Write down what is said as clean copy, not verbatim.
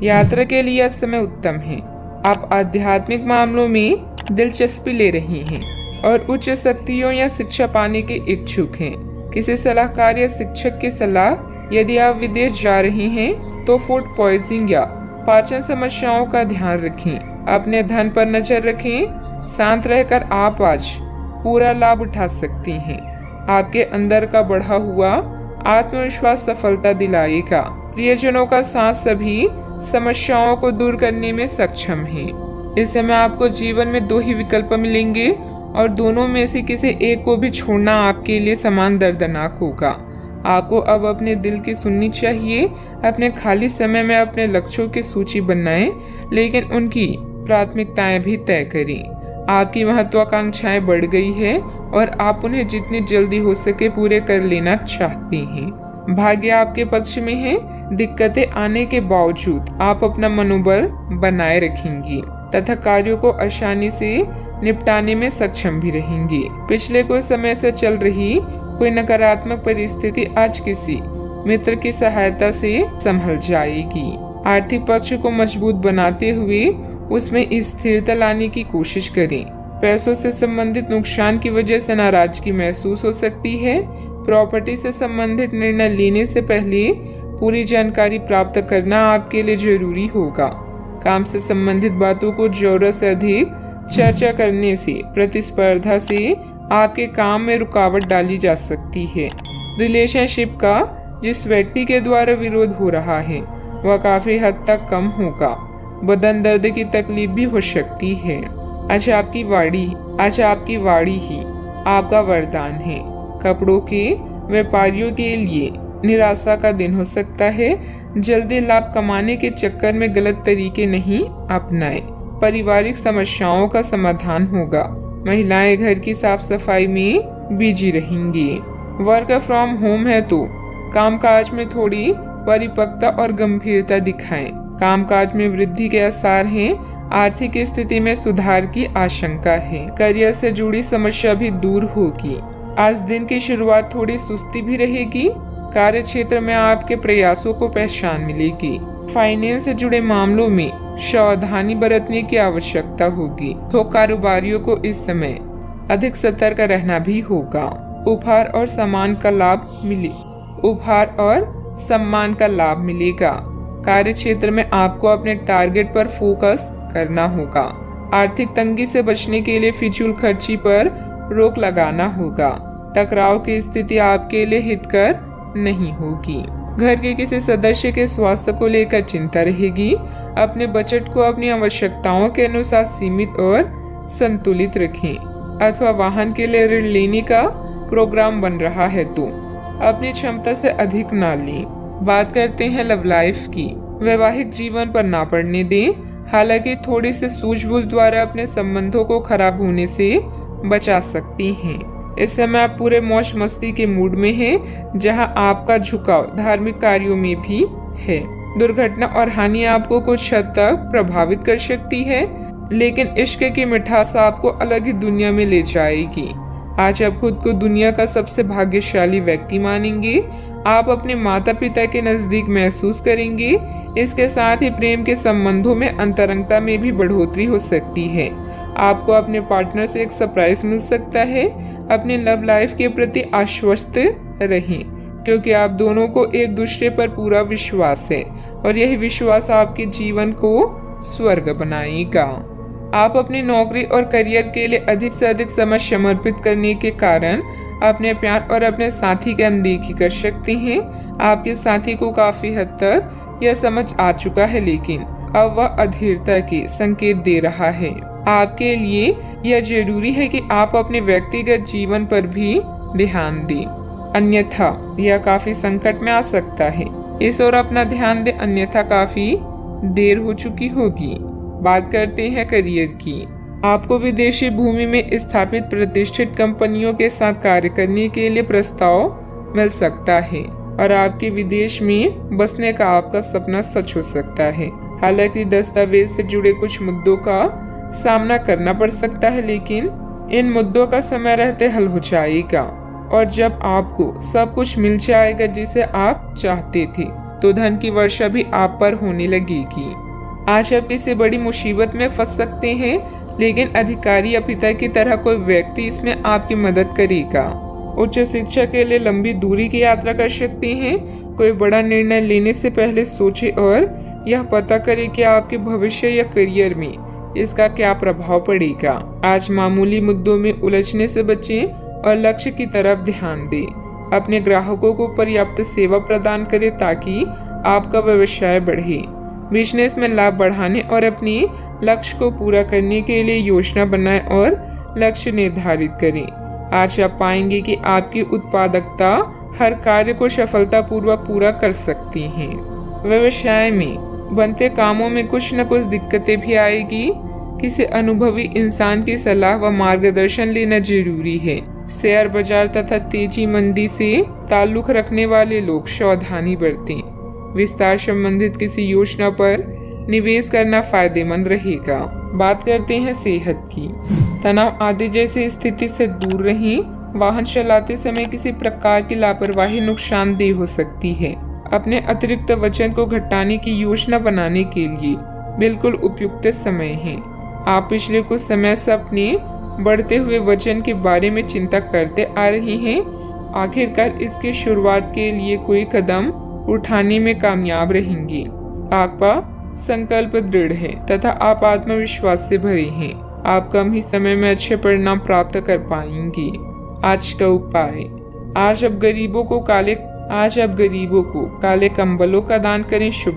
यात्रा के लिए यह समय उत्तम है। आप आध्यात्मिक मामलों में दिलचस्पी ले रही हैं और उच्च शक्तियों या शिक्षा पाने के इच्छुक हैं। किसी सलाहकार या शिक्षक की सलाह यदि आप विदेश जा रही हैं तो फूड पॉइजनिंग या पाचन समस्याओं का ध्यान रखें। अपने धन पर नजर रखें। शांत रहकर आप आज पूरा लाभ उठा सकती हैं। आपके अंदर का बढ़ा हुआ आत्मविश्वास सफलता दिलाएगा। प्रियजनों का साथ सभी समस्याओं को दूर करने में सक्षम है। इस समय आपको जीवन में 2 ही विकल्प मिलेंगे और दोनों में से किसी एक को भी छोड़ना आपके लिए समान दर्दनाक होगा। आपको अब अपने दिल की सुननी चाहिए। अपने खाली समय में अपने लक्ष्यों की सूची बनाएं, लेकिन उनकी प्राथमिकताएं भी तय करें। आपकी महत्वाकांक्षाएं बढ़ गई है और आप उन्हें जितनी जल्दी हो सके पूरे कर लेना चाहती हैं। भाग्य आपके पक्ष में है। दिक्कतें आने के बावजूद आप अपना मनोबल बनाए रखेंगी तथा कार्यों को आसानी से निपटाने में सक्षम भी रहेंगी। पिछले कुछ समय से चल रही कोई नकारात्मक परिस्थिति आज किसी मित्र की सहायता से संभल जाएगी। आर्थिक पक्ष को मजबूत बनाते हुए उसमें स्थिरता लाने की कोशिश करें। पैसों से संबंधित नुकसान की वजह से नाराजगी महसूस हो सकती है। प्रॉपर्टी से संबंधित निर्णय लेने से पहले पूरी जानकारी प्राप्त करना आपके लिए जरूरी होगा। काम से संबंधित बातों को जरूरत से अधिक चर्चा करने से प्रतिस्पर्धा से आपके काम में रुकावट डाली जा सकती है। रिलेशनशिप का जिस व्यक्ति के द्वारा विरोध हो रहा है वह काफी हद तक कम होगा। बदन दर्द की तकलीफ भी हो सकती है। आज आपकी वाड़ी ही आपका वरदान है। कपड़ों के व्यापारियों के लिए निराशा का दिन हो सकता है। जल्दी लाभ कमाने के चक्कर में गलत तरीके नहीं अपनाएं। पारिवारिक समस्याओं का समाधान होगा। महिलाएं घर की साफ सफाई में बिजी रहेंगी। वर्क फ्रॉम होम है तो कामकाज में थोड़ी परिपक्वता और गंभीरता दिखाएं। कामकाज में वृद्धि के आसार हैं। आर्थिक स्थिति में सुधार की आशंका है। करियर से जुड़ी समस्या भी दूर होगी। आज दिन की शुरुआत थोड़ी सुस्ती भी रहेगी। कार्य क्षेत्र में आपके प्रयासों को पहचान मिलेगी। फाइनेंस से जुड़े मामलों में सावधानी बरतने की आवश्यकता होगी। तो कारोबारियों को इस समय अधिक सतर्क रहना भी होगा। उपहार और सम्मान का लाभ मिलेगा। कार्य क्षेत्र में आपको अपने टारगेट पर फोकस करना होगा। आर्थिक तंगी से बचने के लिए फिजूल खर्ची पर रोक लगाना होगा। टकराव की स्थिति आपके लिए हितकर नहीं होगी। घर के किसी सदस्य के स्वास्थ्य को लेकर चिंता रहेगी। अपने बजट को अपनी आवश्यकताओं के अनुसार सीमित और संतुलित रखें। अथवा वाहन के लिए ऋण लेने का प्रोग्राम बन रहा है तो अपनी क्षमता से अधिक ना लें। बात करते हैं लव लाइफ की। वैवाहिक जीवन पर ना पड़ने दें। हालांकि थोड़ी सी सूझबूझ द्वारा अपने संबंधों को खराब होने से बचा सकती हैं। इस समय आप पूरे मौज मस्ती के मूड में हैं, जहां आपका झुकाव धार्मिक कार्यों में भी है। दुर्घटना और हानि आपको कुछ हद तक प्रभावित कर सकती है, लेकिन इश्क की मिठास आपको अलग ही दुनिया में ले जाएगी। आज आप खुद को दुनिया का सबसे भाग्यशाली व्यक्ति मानेंगे। आप अपने माता पिता के नजदीक महसूस करेंगे। इसके साथ ही प्रेम के संबंधों में अंतरंगता में भी बढ़ोतरी हो सकती है। आपको अपने पार्टनर से एक सरप्राइज मिल सकता है। अपने लव लाइफ के प्रति आश्वस्त रहें, क्योंकि आप दोनों को एक दूसरे पर पूरा विश्वास है और यही विश्वास आपके जीवन को स्वर्ग बनाएगा। आप अपनी नौकरी और करियर के लिए अधिक से अधिक समय समर्पित करने के कारण अपने प्यार और अपने साथी की अनदेखी कर सकते हैं। आपके साथी को काफी हद तक यह समझ आ चुका है, लेकिन अब वह अधीरता के संकेत दे रहा है। आपके लिए यह जरूरी है कि आप अपने व्यक्तिगत जीवन पर भी ध्यान दें, अन्यथा यह काफी संकट में आ सकता है। इस ओर अपना ध्यान दें, अन्यथा काफी देर हो चुकी होगी। बात करते हैं करियर की। आपको विदेशी भूमि में स्थापित प्रतिष्ठित कंपनियों के साथ कार्य करने के लिए प्रस्ताव मिल सकता है और आपके विदेश में बसने का आपका सपना सच हो सकता है। हालांकि दस्तावेज से जुड़े कुछ मुद्दों का सामना करना पड़ सकता है, लेकिन इन मुद्दों का समय रहते हल हो जाएगा और जब आपको सब कुछ मिल जाएगा जिसे आप चाहते थे, तो धन की वर्षा भी आप पर होने लगेगी। आज आप किसी बड़ी मुसीबत में फंस सकते हैं, लेकिन अधिकारी या पिता की तरह कोई व्यक्ति इसमें आपकी मदद करेगा। उच्च शिक्षा के लिए लंबी दूरी की यात्रा कर सकते हैं। कोई बड़ा निर्णय लेने से पहले सोचें और यह पता करें कि आपके भविष्य या करियर में इसका क्या प्रभाव पड़ेगा। आज मामूली मुद्दों में उलझने से बचें और लक्ष्य की तरफ ध्यान दें। अपने ग्राहकों को पर्याप्त सेवा प्रदान करें ताकि आपका व्यवसाय बढ़े। बिजनेस में लाभ बढ़ाने और अपनी लक्ष्य को पूरा करने के लिए योजना बनाएं और लक्ष्य निर्धारित करें। आज आप पाएंगे कि आपकी उत्पादकता हर कार्य को सफलतापूर्वक पूरा कर सकती है। व्यवसाय में बनते कामों में कुछ न कुछ दिक्कतें भी आएगी। किसी अनुभवी इंसान की सलाह व मार्गदर्शन लेना जरूरी है। शेयर बाजार तथा तेजी मंदी से ताल्लुक रखने वाले लोग सावधानी बरतें। विस्तार संबंधित किसी योजना पर निवेश करना फायदेमंद रहेगा। बात करते हैं सेहत की। तनाव आदि जैसी स्थिति से दूर रहें। वाहन चलाते समय किसी प्रकार की लापरवाही नुकसानदेह हो सकती है। अपने अतिरिक्त वजन को घटाने की योजना बनाने के लिए बिल्कुल उपयुक्त समय है। आप पिछले कुछ समय से अपने बढ़ते हुए वजन के बारे में चिंता करते आ रहे हैं। आखिरकार इसकी शुरुआत के लिए कोई कदम उठाने में कामयाब रहेंगे। आपका संकल्प दृढ़ है तथा आप आत्मविश्वास से भरे हैं। आप कम ही समय में अच्छे परिणाम प्राप्त कर पाएंगे। आज का उपाय, आज आप गरीबों को काले कंबलों का दान करें। शुभ